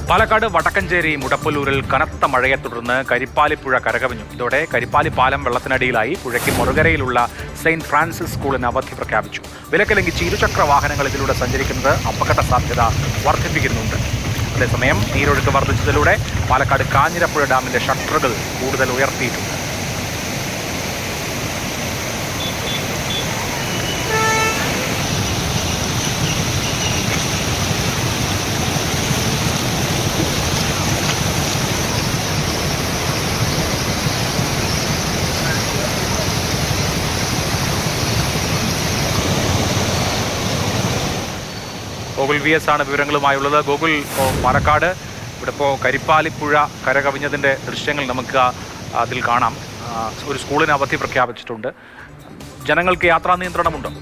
പാലക്കാട് വടക്കഞ്ചേരി മുടപ്പല്ലൂരിൽ കനത്ത മഴയെ തുടർന്ന് കരിപ്പാലിപ്പുഴ കരകവിഞ്ഞു. ഇതോടെ കരിപ്പാലി പാലം വെള്ളത്തിനടിയിലായി. പുഴയ്ക്ക് മുറുകരയിലുള്ള സെയിന്റ് ഫ്രാൻസിസ് സ്കൂളിന് അവധി പ്രഖ്യാപിച്ചു. വിലക്ക് ലംഘിച്ച് ഇരുചക്ര വാഹനങ്ങൾ ഇതിലൂടെ സഞ്ചരിക്കുന്നത് അപകട സാധ്യത വർദ്ധിപ്പിക്കുന്നുണ്ട്. അതേസമയം നീരൊഴുക്ക് വർദ്ധിച്ചതിലൂടെ പാലക്കാട് കാഞ്ഞിരപ്പുഴ ഡാമിന്റെ ഷട്ടറുകൾ കൂടുതൽ ഉയർത്തിയിട്ടുണ്ട്. ഗോകുൽ VS ആണ് വിവരങ്ങളുമായുള്ളത്. ഗോകുൽ, പാലക്കാട് ഇവിടെ ഇപ്പോൾ കരിപ്പാലിപ്പുഴ കരകവിഞ്ഞതിൻ്റെ ദൃശ്യങ്ങൾ നമുക്ക് അതിൽ കാണാം. ഒരു സ്കൂളിന് അവധി പ്രഖ്യാപിച്ചിട്ടുണ്ട്. ജനങ്ങൾക്ക് യാത്രാ നിയന്ത്രണമുണ്ടോ?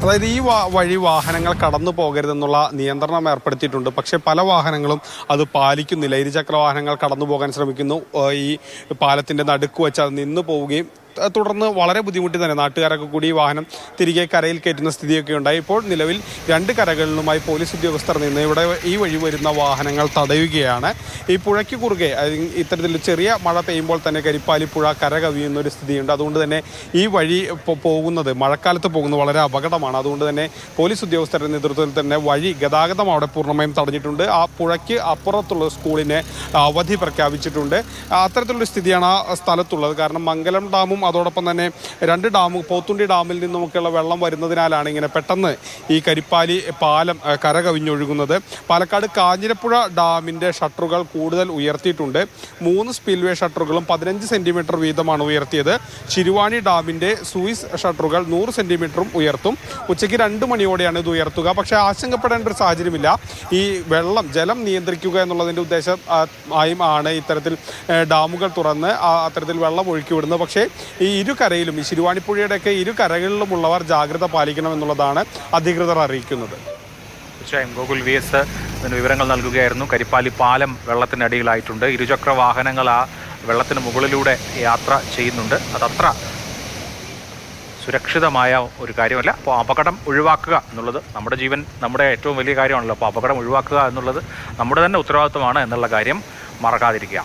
അതായത് ഈ വഴി വാഹനങ്ങൾ കടന്നു പോകരുതെന്നുള്ള നിയന്ത്രണം ഏർപ്പെടുത്തിയിട്ടുണ്ട്. പക്ഷേ പല വാഹനങ്ങളും അത് പാലിക്കുന്നില്ല. ഇരുചക്ര വാഹനങ്ങൾ കടന്നു പോകാൻ ശ്രമിക്കുന്നു. ഈ പാലത്തിൻ്റെ നടുക്ക് വെച്ച് അത് നിന്നു പോവുകയും തുടർന്ന് വളരെ ബുദ്ധിമുട്ടി തന്നെ നാട്ടുകാരൊക്കെ കൂടി വാഹനം തിരികെ കരയിൽ കയറ്റുന്ന സ്ഥിതിയൊക്കെ ഉണ്ടായി. ഇപ്പോൾ നിലവിൽ രണ്ട് കരകളിലുമായി പോലീസ് ഉദ്യോഗസ്ഥർ നിന്ന് ഇവിടെ ഈ വഴി വരുന്ന വാഹനങ്ങൾ തടയുകയാണ്. ഈ പുഴയ്ക്ക് കുറുകെ ഇത്തരത്തിൽ ചെറിയ മഴ പെയ്യുമ്പോൾ തന്നെ കരിപ്പാലിപ്പുഴ കര കവിയുന്ന ഒരു സ്ഥിതിയുണ്ട്. അതുകൊണ്ട് തന്നെ ഈ വഴി പോകുന്നത് മഴക്കാലത്ത് പോകുന്നത് വളരെ അപകടമാണ്. അതുകൊണ്ട് തന്നെ പോലീസ് ഉദ്യോഗസ്ഥരുടെ നേതൃത്വത്തിൽ തന്നെ ഗതാഗതം അവിടെ പൂർണ്ണമായും തടഞ്ഞിട്ടുണ്ട്. ആ പുഴയ്ക്ക് അപ്പുറത്തുള്ള സ്കൂളിനെ അവധി പ്രഖ്യാപിച്ചിട്ടുണ്ട്. അത്തരത്തിലുള്ള സ്ഥിതിയാണ് ആ സ്ഥലത്തുള്ളത്. കാരണം മംഗലം ഡാമും അതോടൊപ്പം തന്നെ രണ്ട് ഡാമും പോത്തുണ്ടി ഡാമിൽ നിന്നുമൊക്കെയുള്ള വെള്ളം വരുന്നതിനാലാണ് ഇങ്ങനെ പെട്ടെന്ന് ഈ കരിപ്പാലി പാലം കരകവിഞ്ഞൊഴുകുന്നത്. പാലക്കാട് കാഞ്ഞിരപ്പുഴ ഡാമിൻ്റെ ഷട്ടറുകൾ കൂടുതൽ ഉയർത്തിയിട്ടുണ്ട്. 3 സ്പിൽവേ ഷട്ടറുകളും 15 സെൻറ്റിമീറ്റർ വീതമാണ് ഉയർത്തിയത്. ശിരുവാണി ഡാമിൻ്റെ സൂയിസ് ഷട്ടറുകൾ 100 സെൻറ്റിമീറ്ററും ഉയർത്തും. ഉച്ചയ്ക്ക് 2 മണിയോടെയാണ് ഇത് ഉയർത്തുക. പക്ഷേ ആശങ്കപ്പെടേണ്ട ഒരു സാഹചര്യമില്ല. ഈ ജലം നിയന്ത്രിക്കുക എന്നുള്ളതിൻ്റെ ഉദ്ദേശം ആണ് ഇത്തരത്തിൽ ഡാമുകൾ തുറന്ന് അത്തരത്തിൽ വെള്ളം ഒഴുക്കി വിടുന്നത്. പക്ഷേ ഈ ഇരുകരയിലും ഈ ശിരുവാണിപ്പുഴയുടെയൊക്കെ ഇരുകരകളിലുമുള്ളവർ ജാഗ്രത പാലിക്കണമെന്നുള്ളതാണ് അധികൃതർ അറിയിക്കുന്നത്. തീർച്ചയായും ഗോകുൽ VS ഇതിന് വിവരങ്ങൾ നൽകുകയായിരുന്നു. കരിപ്പാലി പാലം വെള്ളത്തിനടിയിലായിട്ടുണ്ട്. ഇരുചക്ര വാഹനങ്ങൾ ആ വെള്ളത്തിന് മുകളിലൂടെ യാത്ര ചെയ്യുന്നുണ്ട്. അതത്ര സുരക്ഷിതമായ ഒരു കാര്യമല്ല. അപ്പോൾ അപകടം ഒഴിവാക്കുക എന്നുള്ളത് നമ്മുടെ ജീവൻ, നമ്മുടെ ഏറ്റവും വലിയ കാര്യമാണല്ലോ. അപ്പോൾ അപകടം ഒഴിവാക്കുക എന്നുള്ളത് നമ്മുടെ തന്നെ ഉത്തരവാദിത്വമാണ് എന്നുള്ള കാര്യം മറക്കാതിരിക്കുക.